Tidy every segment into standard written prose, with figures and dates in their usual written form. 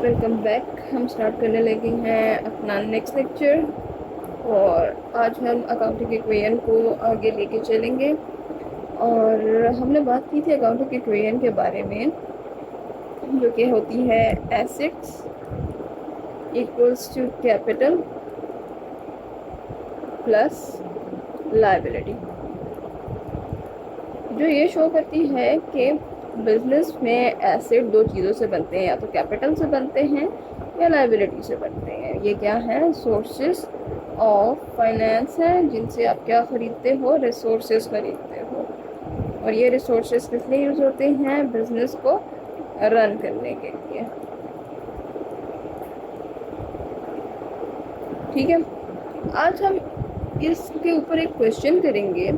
Welcome back. हम start करने लगे हैं अपना नेक्स्ट लेक्चर और आज हम अकाउंटिंग इक्वेशन को आगे लेके चलेंगे। और हमने बात की थी अकाउंटिंग इक्वेशन के बारे में, जो कि होती है assets equals to capital plus liability, जो ये शो करती है कि बिजनेस में एसेट दो चीज़ों से बनते हैं, या तो कैपिटल से बनते हैं या लायबिलिटी से बनते हैं। ये क्या है? सोर्सेस ऑफ फाइनेंस है, जिनसे आप क्या खरीदते हो? रिसोर्सेज खरीदते हो। और ये रिसोर्सेज किस लिए यूज़ होते हैं? बिजनेस को रन करने के लिए। ठीक है, आज हम इसके ऊपर एक क्वेश्चन करेंगे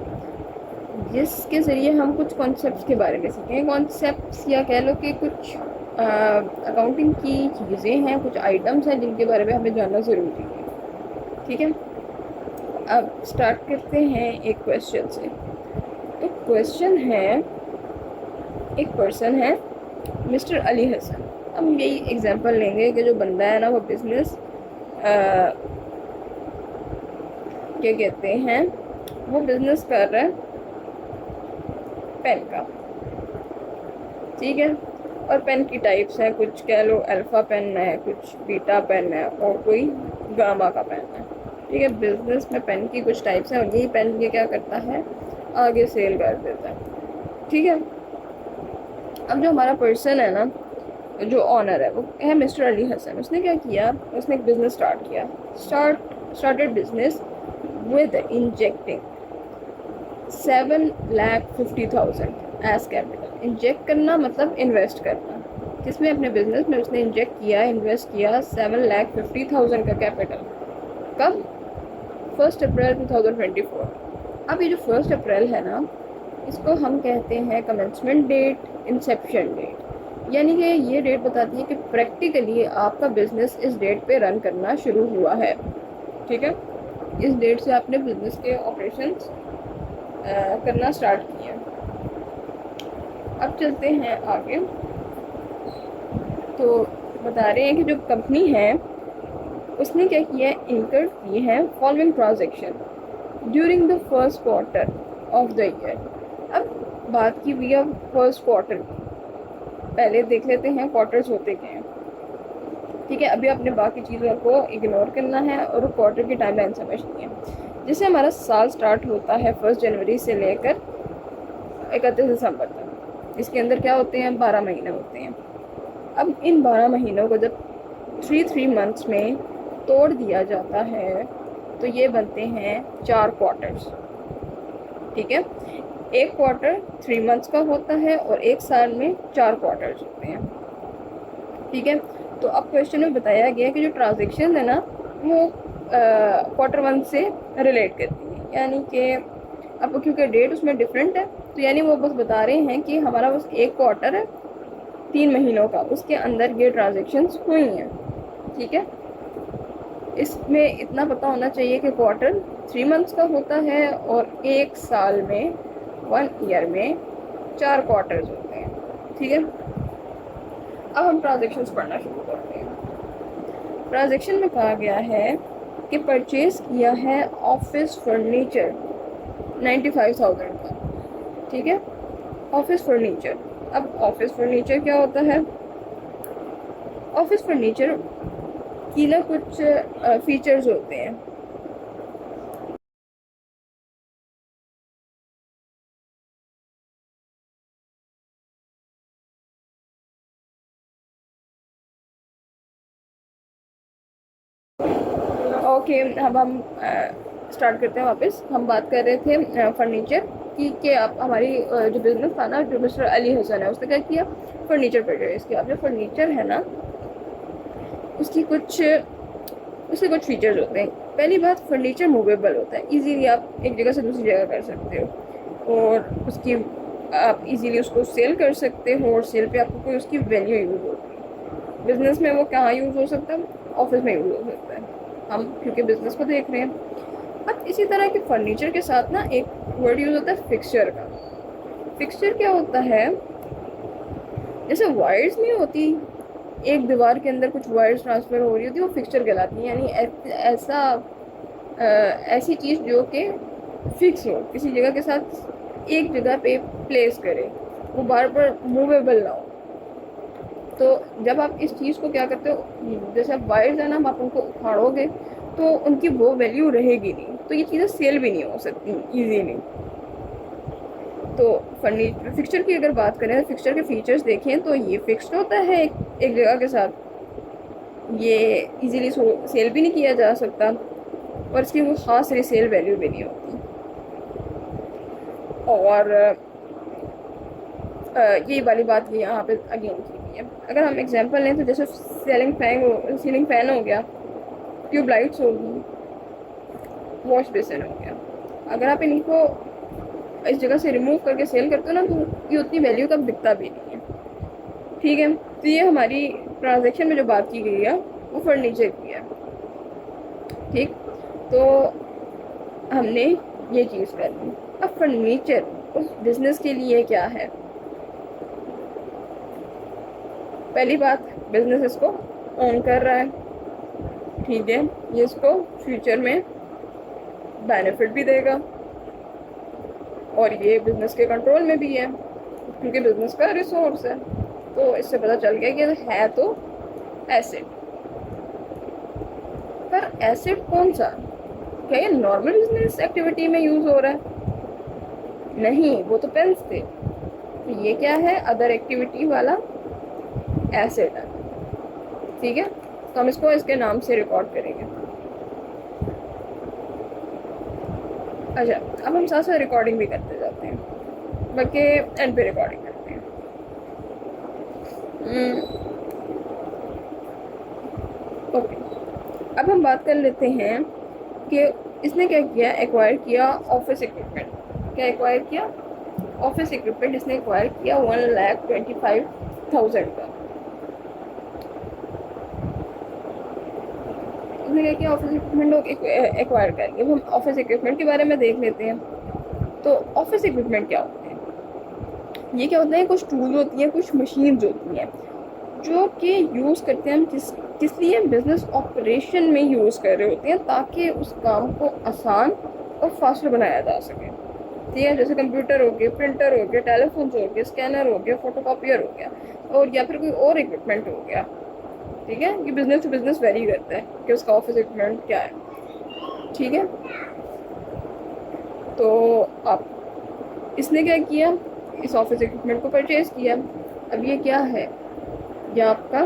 जिसके ज़रिए हम कुछ कॉन्सेप्ट्स के बारे में सीखें। कॉन्सेप्ट्स या कह लो कि कुछ अकाउंटिंग की चीज़ें हैं, कुछ आइटम्स हैं जिनके बारे में हमें जानना ज़रूरी है। ठीक है, अब स्टार्ट करते हैं एक क्वेश्चन से। तो क्वेश्चन है, एक पर्सन है मिस्टर अली हसन। हम यही एग्जांपल लेंगे कि जो बंदा है ना, वो बिजनेस क्या कहते हैं, वो बिजनेस कर रहा है पेन का। ठीक है, और पेन की टाइप्स हैं, कुछ कह लो अल्फ़ा पेन है, कुछ बीटा पेन है और कोई गामा का पेन है। ठीक है, बिजनेस में पेन की कुछ टाइप्स हैं और यही पेन ये क्या करता है, आगे सेल कर देता है। ठीक है, अब जो हमारा पर्सन है ना, जो ऑनर है, वो है मिस्टर अली हसन। उसने क्या किया, उसने एक बिज़नेस स्टार्ट किया। Started business with injecting 7,50,000 as capital. Inject करना मतलब इन्वेस्ट करना। जिसमें अपने बिजनेस में उसने इंजेक्ट किया, इन्वेस्ट किया 7,50,000 का कैपिटल। कब? 1 अप्रैल 2024। अब ये जो 1 अप्रैल है ना, इसको हम कहते हैं कमेंसमेंट डेट, इंसेप्शन डेट। यानी कि ये डेट बताती है कि प्रैक्टिकली आपका बिजनेस इस डेट पे रन करना शुरू हुआ है। ठीक है, इस डेट से आपने बिजनेस के ऑपरेशंस करना स्टार्ट किया। अब चलते हैं आगे। तो बता रहे हैं कि जो कंपनी है उसने क्या किया, इनकर की है following transaction during the first quarter of the year. अब बात की हुई है फर्स्ट क्वार्टर की, पहले देख लेते हैं क्वार्टर्स होते क्या हैं। ठीक है, अभी अपने बाकी चीज़ों को इग्नोर करना है और क्वार्टर की टाइमलाइन समझनी है। जैसे हमारा साल स्टार्ट होता है 1 जनवरी से लेकर 31 दिसंबर तक। इसके अंदर क्या होते हैं, 12 महीने होते हैं। अब इन 12 महीनों को जब 3 मंथ्स में तोड़ दिया जाता है तो ये बनते हैं 4 क्वार्टर्स। ठीक है, एक क्वार्टर 3 मंथ्स का होता है और एक साल में 4 क्वार्टर्स होते हैं। ठीक है, तो अब क्वेश्चन में बताया गया कि जो ट्रांजेक्शन है ना, वो क्वार्टर 1 से रिलेट करती है। यानी कि अब क्योंकि डेट उसमें डिफरेंट है, तो यानी वो बस बता रहे हैं कि हमारा बस एक क्वार्टर है 3 महीनों का, उसके अंदर ये ट्रांजेक्शन्स हुई हैं। ठीक है, इसमें इतना पता होना चाहिए कि क्वार्टर 3 मंथ्स का होता है और एक साल में 1 ईयर में 4 क्वार्टर्स होते हैं। ठीक है, अब हम ट्रांजेक्शन्स पढ़ना शुरू करते हैं। ट्रांजेक्शन में कहा गया है कि परचेज किया है ऑफिस फर्नीचर 95,000 का। ठीक है, ऑफिस फर्नीचर। अब ऑफिस फर्नीचर क्या होता है? ऑफिस फर्नीचर की ना कुछ फीचर्स होते हैं। ओके, अब हम स्टार्ट करते हैं वापस। हम बात कर रहे थे फर्नीचर की, कि आप हमारी जो बिज़नेस था ना, जो मिस्टर अली हसन है, उसने क्या किया, फर्नीचर परचेज किया। अब जो फर्नीचर है ना, उसके कुछ फीचर्स होते हैं। पहली बात, फर्नीचर मूवेबल होता है, इजीली आप एक जगह से दूसरी जगह कर सकते हो और उसकी आप इजीली उसको सेल कर सकते हो और सेल पे आपको कोई उसकी वैल्यू यूज़ होती है। बिजनेस में वो कहाँ यूज़ हो सकता है? ऑफिस में यूज़ हो सकता है, हम क्योंकि बिजनेस को देख रहे हैं। अब इसी तरह के फर्नीचर के साथ ना एक वर्ड यूज़ होता है फिक्सचर का। फिक्सचर क्या होता है? जैसे वायर्स नहीं होती एक दीवार के अंदर कुछ वायर्स ट्रांसफ़र हो रही होती है, वो फिक्सचर कहलाती है। यानी ऐसा ऐसी चीज़ जो कि फिक्स हो, किसी जगह के साथ एक जगह पे प्लेस करे, वो बार बार मूवेबल ना हो। तो जब आप इस चीज़ को क्या करते हो, जैसे अब वायर्स है ना, आप उनको उखाड़ोगे तो उनकी वो वैल्यू रहेगी नहीं, तो ये चीज़ें सेल भी नहीं हो सकती ईजीली। तो फर्नीचर फिक्सचर की अगर बात करें, फिक्सचर के फीचर्स देखें तो ये फिक्स्ड होता है एक जगह के साथ, ये इजीली सेल भी नहीं किया जा सकता, और इसकी वो ख़ास रीसेल वैल्यू भी नहीं होती। और यही वाली बात ये यहाँ पे अगेन की हुई है। अगर हम एग्जांपल लें तो जैसे सीलिंग फैन हो गया, ट्यूबलाइट्स होगी, वॉश बेसिन हो गया, अगर आप इनको इस जगह से रिमूव करके सेल करते हो ना, तो ये उतनी वैल्यू का बिकता भी नहीं है। ठीक है, तो ये हमारी ट्रांजैक्शन में जो बात की गई है वो फर्नीचर की है। ठीक, तो हमने ये चीज़ कर ली। अब फर्नीचर उस बिज़नेस के लिए क्या है? पहली बात, बिज़नेस इसको ओन कर रहा है। ठीक है, ये इसको फ्यूचर में बेनिफिट भी देगा, और ये बिज़नेस के कंट्रोल में भी है, क्योंकि बिज़नेस का रिसोर्स है। तो इससे पता चल गया कि है तो एसेट। पर एसेट कौन सा? क्या ये नॉर्मल बिजनेस एक्टिविटी में यूज़ हो रहा है? नहीं, वो तो पेन्स थे। तो ये क्या है? अदर एक्टिविटी वाला एसेट है। ठीक है, तो हम इसको इसके नाम से रिकॉर्ड करेंगे। अच्छा, अब हम साथ साथ रिकॉर्डिंग भी करते जाते हैं, बल्कि एंड पे रिकॉर्डिंग करते हैं। ओके, अब हम बात कर लेते हैं कि इसने क्या किया, एक्वायर किया ऑफिस इक्विपमेंट। क्या एक्वायर किया? ऑफिस इक्विपमेंट इसने एक्वायर किया 1,25,000 का। इसने क्या किया, ऑफिस इक्विपमेंट लोग एक्वायर करेंगे। हम ऑफिस इक्विपमेंट के बारे में देख लेते हैं। तो ऑफिस इक्विपमेंट क्या होते हैं? ये क्या होता है, कुछ टूल होती हैं, कुछ मशीन्स होती हैं जो कि यूज़ करते हैं हम किस लिए, बिजनेस ऑपरेशन में यूज़ कर रहे होते हैं, ताकि उस काम को आसान और फास्टर बनाया जा सके। ठीक है, जैसे कंप्यूटर हो गए, प्रिंटर हो गया, टेलीफोन हो गए, स्कैनर हो गया, फोटोकॉपियर हो गया, और या फिर कोई और इक्विपमेंट हो गया। ठीक है, ये बिजनेस टू बिजनेस वेरी करता है कि उसका ऑफिस इक्विपमेंट क्या है। ठीक है, तो आप इसने क्या किया, इस ऑफिस इक्विपमेंट को परचेज किया। अब ये क्या है, ये आपका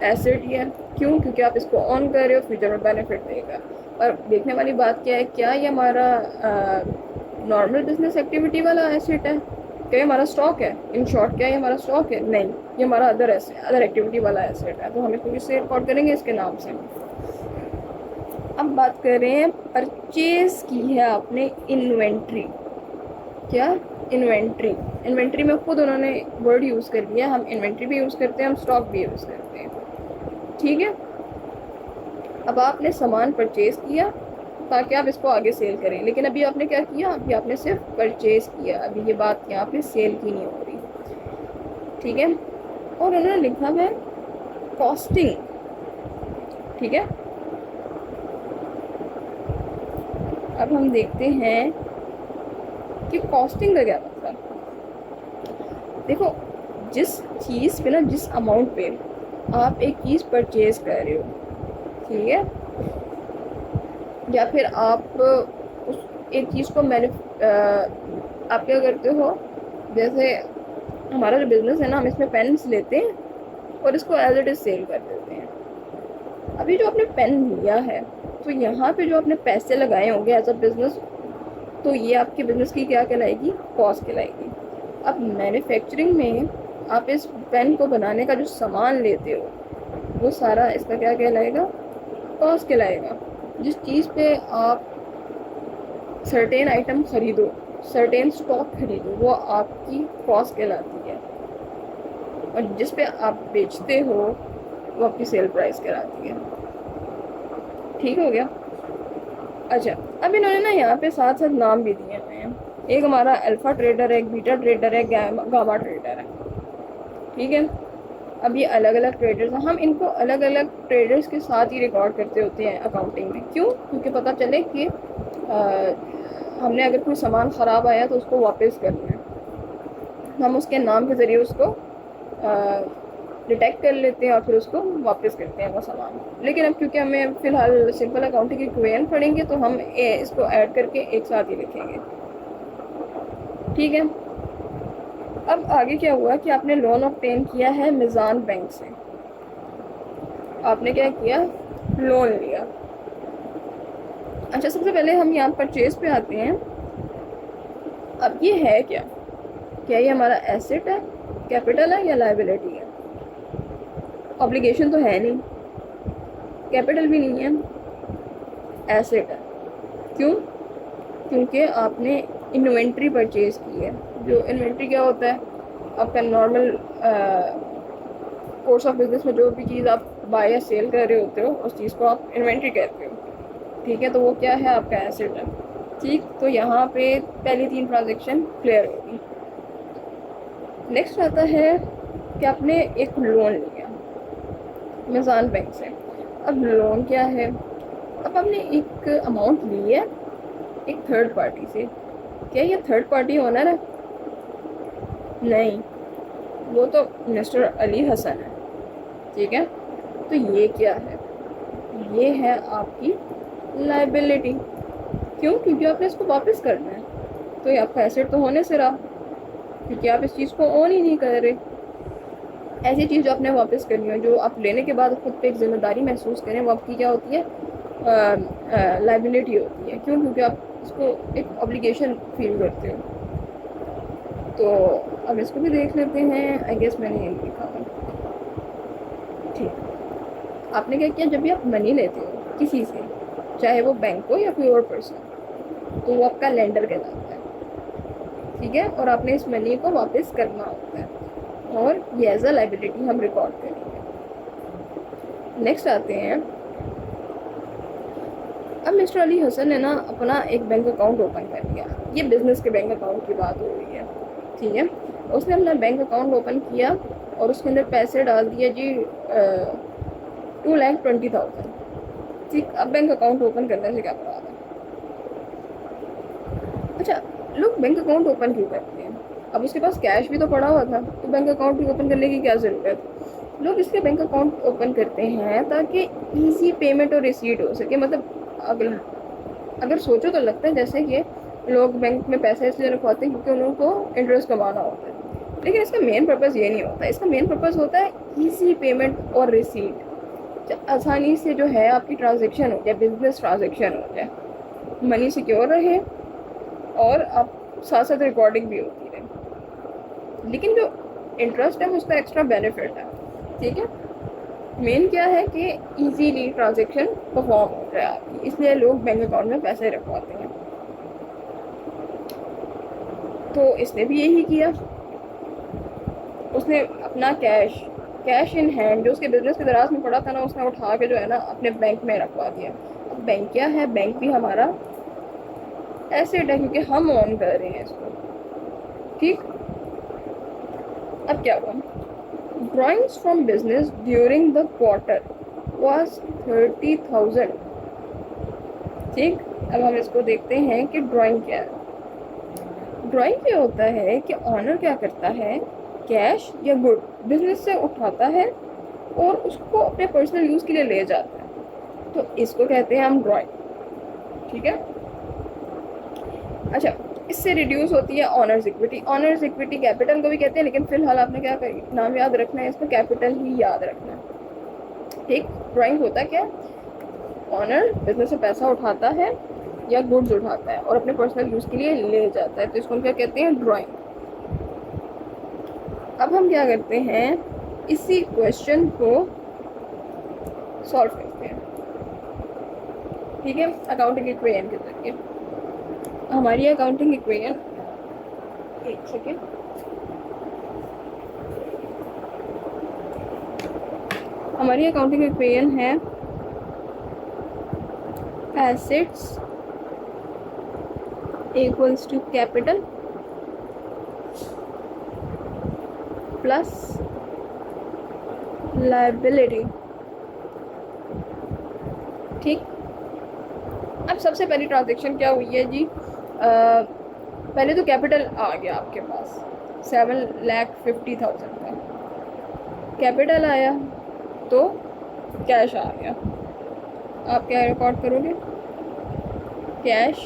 एसेट ही है। क्यों? क्योंकि आप इसको ऑन कर रहे हो, फ्यूचर में बेनिफिट देगा। और देखने वाली बात क्या है, क्या ये हमारा नॉर्मल बिजनेस एक्टिविटी वाला एसेट है? क्या ये हमारा स्टॉक है? इन शॉर्ट, क्या ये हमारा स्टॉक है? नहीं, ये हमारा अदर एक्टिविटी वाला एसेट है। तो हम इसको किससे रिकॉर्ड करेंगे? इसके नाम से। अब बात कर रहे हैं, परचेज की है आपने इन्वेंट्री। क्या? इन्वेंट्री में खुद उन्होंने वर्ड यूज़ कर लिया। हम इन्वेंट्री भी यूज़ करते हैं, हम स्टॉक भी यूज़ करते हैं। ठीक है, अब आपने सामान परचेज किया ताकि आप इसको आगे सेल करें, लेकिन अभी आपने क्या किया, अभी आपने सिर्फ परचेज किया। अभी ये बात यहाँ पे सेल की नहीं हो रही। ठीक है, और उन्होंने लिखा है कॉस्टिंग। ठीक है, अब हम देखते हैं कि कॉस्टिंग का क्या मतलब। देखो, जिस चीज़ पे ना, जिस अमाउंट पे आप एक चीज़ परचेज कर रहे हो, ठीक है, या फिर आप उस एक चीज़ को आप क्या करते हो, जैसे हमारा जो बिज़नेस है ना, हम इसमें पेन्स लेते हैं और इसको एज इट इज़ सेल कर देते हैं। अभी जो आपने पेन लिया है, तो यहाँ पे जो आपने पैसे लगाए होंगे एज अ बिज़नेस, तो ये आपके बिज़नेस की क्या कहलाएगी? कॉस्ट कहलाएगी। अब मैन्युफैक्चरिंग में आप इस पेन को बनाने का जो सामान लेते हो, वो सारा इसका क्या कहलाएगा? कॉस्ट कहलाएगा। जिस चीज़ पे आप सर्टेन आइटम ख़रीदो, सर्टेन स्टॉक खरीदो, वो आपकी कॉस्ट कहलाती है, और जिस पे आप बेचते हो वो आपकी सेल प्राइस कहलाती है। ठीक हो गया? अच्छा, अब इन्होंने ना यहाँ पे साथ साथ नाम भी दिए हुए हैं। एक हमारा अल्फ़ा ट्रेडर है, एक बीटा ट्रेडर है, गामा ट्रेडर है। ठीक है, अब ये अलग अलग ट्रेडर्स हैं, हम इनको अलग अलग ट्रेडर्स के साथ ही रिकॉर्ड करते होते हैं अकाउंटिंग में। क्यों? क्योंकि पता चले कि हमने अगर कोई सामान ख़राब आया तो उसको वापस करना है, हम उसके नाम के ज़रिए उसको डिटेक्ट कर लेते हैं और फिर उसको वापस करते हैं वो सामान। लेकिन अब क्योंकि हमें फ़िलहाल सिंपल अकाउंटिंग इक्वेशन पढ़ेंगे तो हम इसको ऐड करके एक साथ ही लिखेंगे, ठीक है। अब आगे क्या हुआ कि आपने लोन ऑब्टेन किया है मिज़ान बैंक से, आपने क्या किया, लोन लिया। अच्छा, सबसे पहले हम यहाँ परचेज पे आते हैं। अब ये है क्या, क्या ये हमारा एसेट है, कैपिटल है या लायबिलिटी है? ऑब्लिगेशन तो है नहीं, कैपिटल भी नहीं है, एसेट है। क्यों? क्योंकि आपने इन्वेंट्री परचेज की है। जो इन्वेंट्री क्या होता है, आपका नॉर्मल कोर्स ऑफ बिजनेस में जो भी चीज़ आप बाय या सेल कर रहे होते हो उस चीज़ को आप इन्वेंट्री कहते हो, ठीक है। तो वो क्या है, आपका एसेट है, ठीक। तो यहाँ पे पहली 3 ट्रांजेक्शन क्लियर होगी। नेक्स्ट आता है कि आपने एक लोन लिया मिज़ान बैंक से। अब लोन क्या है, अब आपने एक अमाउंट ली है एक थर्ड पार्टी से। क्या ये थर्ड पार्टी ओनर है? नहीं, वो तो मिस्टर अली हसन है, ठीक है। तो ये क्या है, ये है आपकी लायबिलिटी। क्यों? क्योंकि आपने इसको वापस करना है। तो ये आपका एसेट तो होने से रहा, क्योंकि आप इस चीज़ को ओन ही नहीं कर रहे। ऐसी चीज़ जो आपने वापस करनी हो, जो आप लेने के बाद खुद पे एक जिम्मेदारी महसूस करें, वो आपकी क्या होती है, लायबिलिटी होती है। क्यों? क्योंकि आप इसको एक ऑब्लिगेशन फील करते हो। तो अब इसको भी देख लेते हैं। आई गेस मैंने ये लिखा है, ठीक। आपने क्या किया, जब भी आप मनी लेते हो किसी से, चाहे वो बैंक हो या कोई और पर्सन, तो वो आपका लेंडर कहलाता है, ठीक है। और आपने इस मनी को वापस करना होता है, और ये एज अ लायबिलिटी हम रिकॉर्ड करेंगे। नेक्स्ट आते हैं, अब मिस्टर अली हसन ने ना अपना एक बैंक अकाउंट ओपन कर लिया। ये बिज़नेस के बैंक अकाउंट की बात हो रही है, ठीक है। उसने अपना बैंक अकाउंट ओपन किया और उसके अंदर पैसे डाल दिए जी 2,20,000, ठीक। अब बैंक अकाउंट ओपन करने से क्या पड़ा है? अच्छा, लोग बैंक अकाउंट ओपन क्यों करते हैं? अब उसके पास कैश भी तो पड़ा हुआ था, तो बैंक अकाउंट भी ओपन करने की क्या ज़रूरत? लोग इसलिए बैंक अकाउंट ओपन करते हैं ताकि इजी पेमेंट और रिसीट हो सके। मतलब अगर सोचो तो लगता है जैसे कि लोग बैंक में पैसे इसलिए रखवाते हैं क्योंकि उनको इंटरेस्ट कमाना होता है, लेकिन इसका मेन पर्पज़ ये नहीं होता। इसका मेन पर्पज़ होता है इजी पेमेंट और रिसीट। आसानी से जो है आपकी ट्रांजेक्शन हो जाए, बिजनेस ट्रांजेक्शन हो जाए, मनी सिक्योर रहे और आप साथ साथ रिकॉर्डिंग भी होती रहे। लेकिन जो इंटरेस्ट है उसका एक्स्ट्रा बेनिफिट है, ठीक है। मेन क्या है कि इजीली ट्रांजेक्शन परफॉर्म हो जाए आपकी, इसलिए लोग बैंक अकाउंट में पैसे रखवाते हैं। तो इसने भी यही किया, उसने अपना कैश इन हैंड जो उसके बिजनेस के दराज में पड़ा था ना, उसने उठा के जो है ना अपने बैंक में रखवा दिया। अब बैंक क्या है, बैंक भी हमारा एसेट है क्योंकि हम ओन कर रहे हैं इसको, ठीक। अब क्या हुआ, drawings from business during the quarter was 30,000, ठीक। अब हम इसको देखते हैं कि ड्राइंग क्या है। ड्राइंग क्या होता है कि ऑनर क्या करता है, कैश या गुड बिजनेस से उठाता है और उसको अपने पर्सनल यूज़ के लिए ले जाता है, तो इसको कहते हैं हम ड्राइंग, ठीक है। अच्छा, इससे रिड्यूस होती है honours equity. Honours equity capital को भी कहते हैं, लेकिन फिलहाल आपने क्या नाम याद रखना है, इसको कैपिटल ही याद रखना है, ठीक। ड्राइंग होता क्या है, ऑनर बिजनेस से पैसा उठाता है या गुड्स उठाता है और अपने पर्सनल यूज़ के लिए ले जाता है, तो इसको हम क्या कहते हैं, ड्राइंग। अब हम क्या करते हैं, इसी क्वेश्चन को सॉल्व करते हैं, ठीक है, अकाउंटिंग इक्वेशन के जरिए। हमारी अकाउंटिंग इक्वेशन, एक सेकेंड, हमारी अकाउंटिंग इक्वेशन है assets equals to capital plus liability. ठीक, अब सबसे पहली ट्रांजेक्शन क्या हुई है जी? पहले तो कैपिटल आ गया आपके पास 7,50,000 का कैपिटल आया, तो कैश आ गया। आप क्या रिकॉर्ड करोगे? कैश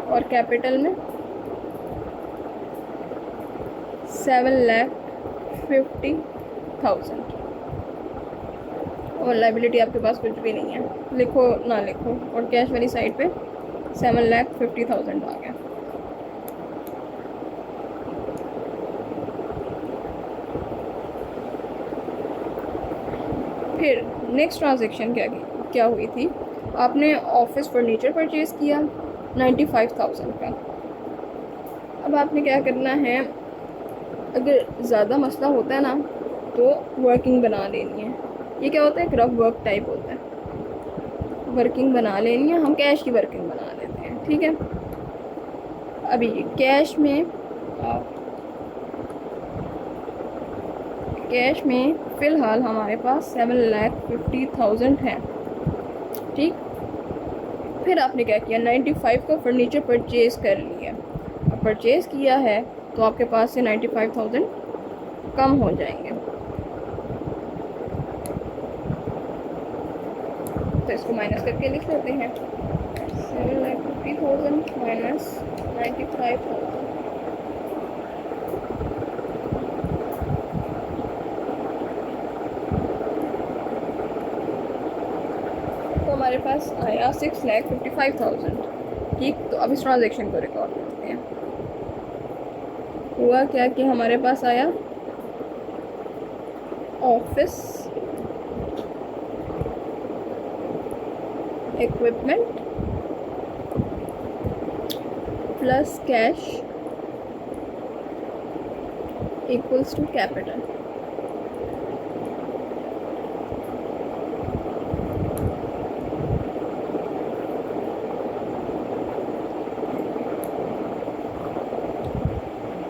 और कैपिटल में 7,50,000 और लाइबिलिटी आपके पास कुछ भी नहीं है, लिखो ना लिखो, और कैश वाली साइड पे 7,50,000 आ गया। फिर नेक्स्ट ट्रांजेक्शन क्या हुई थी? आपने ऑफिस फर्नीचर परचेज़ किया 95,000 का। अब आपने क्या करना है, अगर ज़्यादा मसला होता है ना तो वर्किंग बना लेनी है। ये क्या होता है? एक रफ वर्क टाइप होता है, वर्किंग बना लेनी है। हम कैश की वर्किंग बना लेते हैं, ठीक है। अभी कैश में फ़िलहाल हमारे पास 7,50,000 है, ठीक। फिर आपने क्या किया? 95 का फर्नीचर परचेज़ कर लिया। अब परचेज़ किया है तो आपके पास से 95,000 कम हो जाएंगे। तो इसको माइनस करके लिख लेते हैं, 7,50,000 माइनस 95,000। तो हमारे पास आया 6,55,000, ठीक। तो अब इस ट्रांजेक्शन को रिकॉर्ड करते हैं। हुआ क्या कि हमारे पास आया office equipment plus cash equals to capital.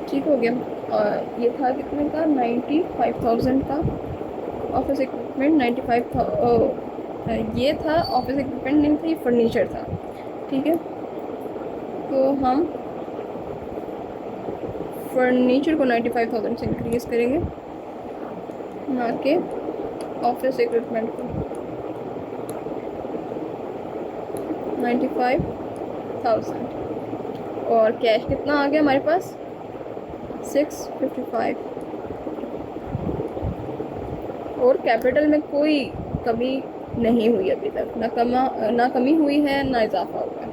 ठीक हो गया। और ये था कितने का? 95,000 का ऑफिस इक्विपमेंट। 95,000 ये था ऑफिस इक्विपमेंट नहीं था, ये फर्नीचर था, ठीक है। तो हम फर्नीचर को 95,000 से इंक्रीज़ करेंगे, ना कि ऑफिस इक्विपमेंट को। 95,000 और कैश कितना आ गया हमारे पास? 655। और कैपिटल में कोई कमी नहीं हुई अभी तक, ना कमी हुई है ना इजाफा हुआ है।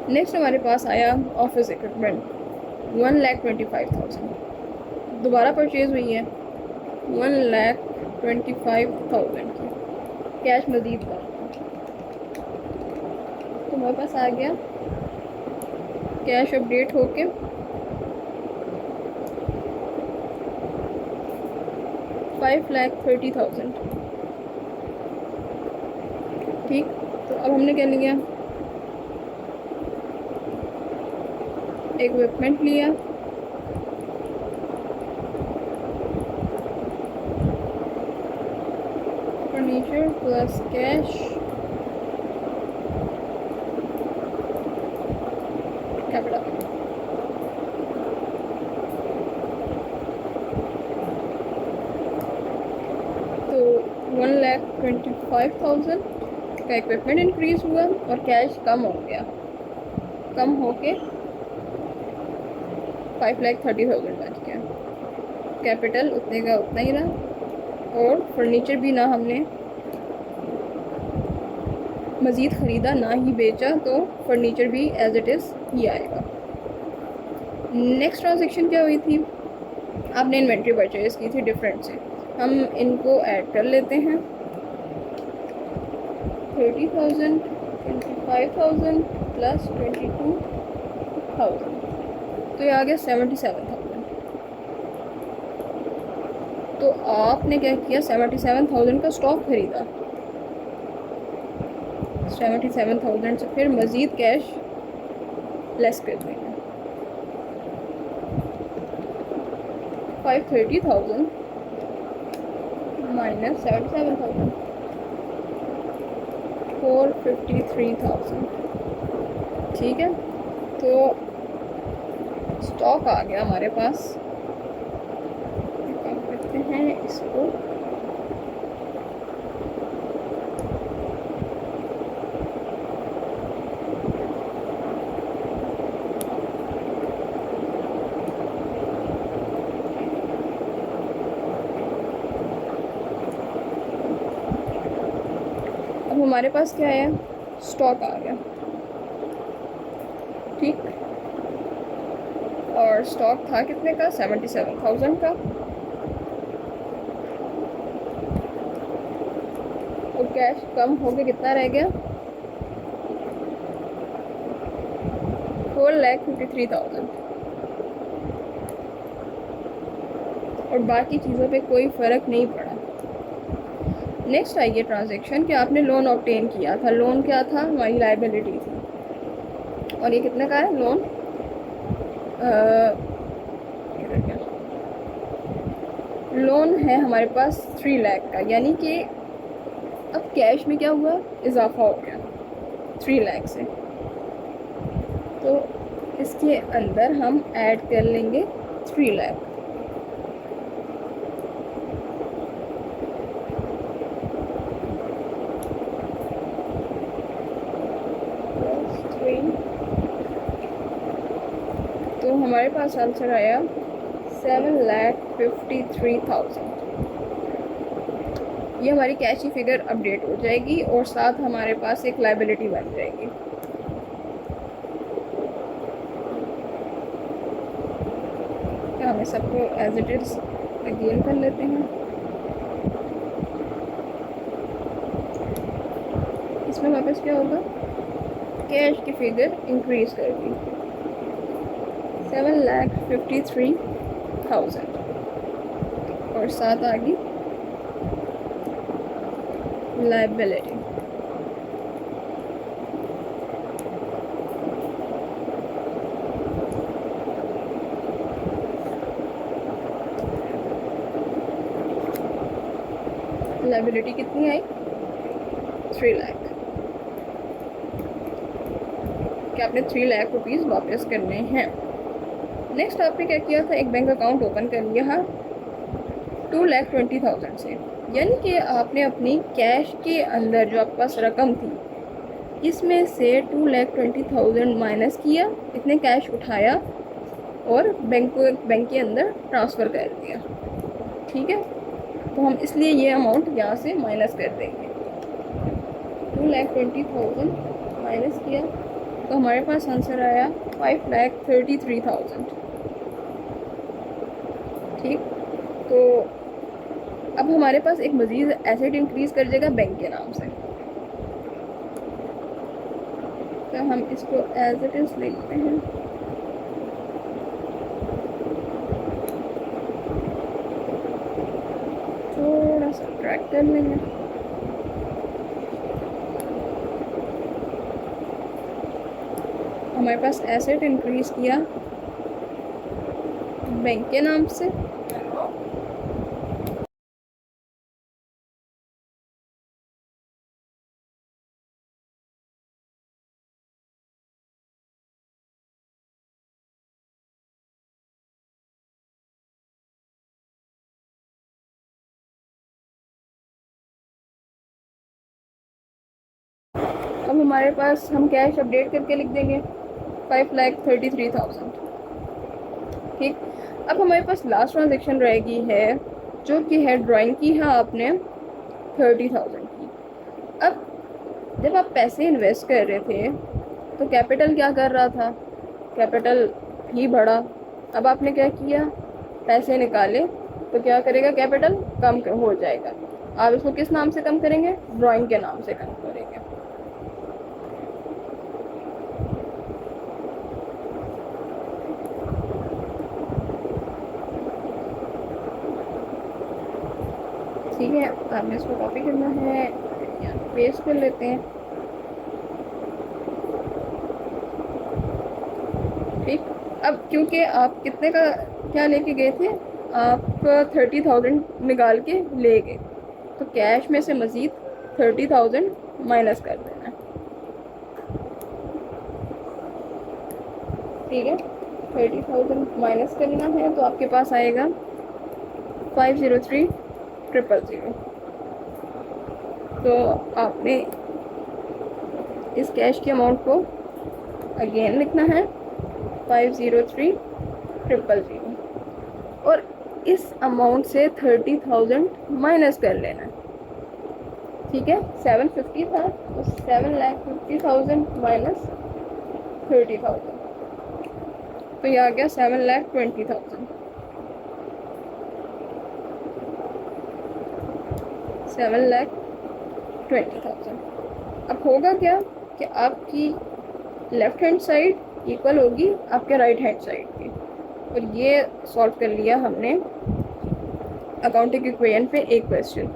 नेक्स्ट हमारे पास आया ऑफिस इक्विपमेंट 1,25,000, दोबारा परचेज हुई है 1,25,000 की, कैश मज़ीद का। तो हमारे पास आ गया कैश अपडेट होके 5,30,000, ठीक। तो अब हमने क्या लिया? इक्विपमेंट लिया, फर्नीचर प्लस कैश कैपिटल। तो 1,25,000 का इक्विपमेंट इंक्रीज़ हुआ और कैश कम हो गया, कम होके 5,30,000 बच गया। कैपिटल उतने का उतना ही रहा, और फर्नीचर भी ना हमने मज़ीद ख़रीदा ना ही बेचा, तो फर्नीचर भी एज इट इज़ ही आएगा। नेक्स्ट ट्रांजेक्शन क्या हुई थी? आपने इन्वेंट्री परचेज़ की थी डिफरेंट से, हम इनको ऐड कर लेते हैं। 30,000, 25,000 प्लस 22,000, तो ये आ गया 77,000। तो आपने क्या किया? 77,000 का स्टॉक ख़रीदा, 77,000 से फिर मज़ीद कैश लेस कर देंगे, 530,000 माइनस 77,000, 453,000। ठीक है, तो स्टॉक आ गया हमारे पास। काम करते हैं इसको, अब हमारे पास क्या है, स्टॉक आ गया। ठीक, और स्टॉक था कितने का, 77,000 का। तो कैश कम हो गया, कितना रह गया, 4,53,000। और बाकी चीज़ों पे कोई फ़र्क नहीं पड़ा। नेक्स्ट आई ये ट्रांजेक्शन कि आपने लोन ऑब्टेन किया था। लोन क्या था, हमारी लाइबिलिटी थी। और ये कितने का है लोन, लोन है हमारे पास 3 लाख का, यानी कि अब कैश में क्या हुआ, इजाफा हो गया 3 लाख से। तो इसके अंदर हम ऐड कर लेंगे 3 लाख। तो हमारे पास आंसर आया 7,53,000। ये हमारी कैश की फिगर अपडेट हो जाएगी और साथ हमारे पास एक लाइबिलिटी बन जाएगी। तो हमें सबको एज इट इज़ अगेन कर लेते हैं। इसमें वापस क्या होगा, कैश की फिगर इंक्रीज कर दी 7,53,000 और साथ आ गई लाइबिलिटी। लाइबिलिटी कितनी आई, 3 लाख। क्या आपने 3 लाख रुपीज़ वापस करने हैं। नेक्स्ट आपने क्या किया था, एक बैंक अकाउंट ओपन कर लिया है 2,20,000 से, यानी कि आपने अपनी कैश के अंदर जो आपके पास रकम थी इसमें से 2,20,000 माइनस किया, इतने कैश उठाया और बैंक के अंदर ट्रांसफ़र कर दिया। ठीक है, तो हम इसलिए ये अमाउंट यहाँ से माइनस कर देंगे। 2,20,000 माइनस किया तो हमारे पास आंसर आया 5,33,000। ठीक, तो अब हमारे पास एक मज़ीद एसेट इंक्रीज़ कर जाएगा बैंक के नाम से। तो हम इसको एज इट इज़ लिखते हैं। थोड़ा सा ट्रैक कर लेंगे। हमारे पास एसेट इंक्रीज़ किया बैंक के नाम से, अब हमारे पास हम कैश अपडेट करके लिख देंगे 5,33,000। ठीक, अब हमारे पास लास्ट ट्रांजेक्शन रहेगी है जो कि है ड्राइंग की है आपने 30,000 की। अब जब आप पैसे इन्वेस्ट कर रहे थे तो कैपिटल क्या कर रहा था, कैपिटल भी बढ़ा। अब आपने क्या किया, पैसे निकाले तो क्या करेगा, कैपिटल कम हो जाएगा। आप इसको किस नाम से कम करेंगे, ड्राइंग के नाम से कम करेंगे। ठीक है, हमें इसको कॉपी करना है, पेस्ट कर लेते हैं। ठीक, अब क्योंकि आप कितने का क्या लेके गए थे, आप 30,000 निकाल के ले गए, तो कैश में से मज़ीद 30,000 माइनस कर देना है। ठीक है, 30,000 माइनस करना है तो आपके पास आएगा 503,000। तो आपने इस कैश के अमाउंट को अगेन लिखना है 503,000 और इस अमाउंट से 30,000 माइनस कर लेना है। ठीक है, 750 था तो 7,50,000 माइनस 30,000, तो ये आ गया 7,20,000। 7,20,000। अब होगा क्या कि आपकी लेफ्ट हैंड साइड इक्वल होगी आपके राइट हैंड साइड की, और ये सॉल्व कर लिया हमने अकाउंटिंग इक्वेशन पे एक क्वेश्चन।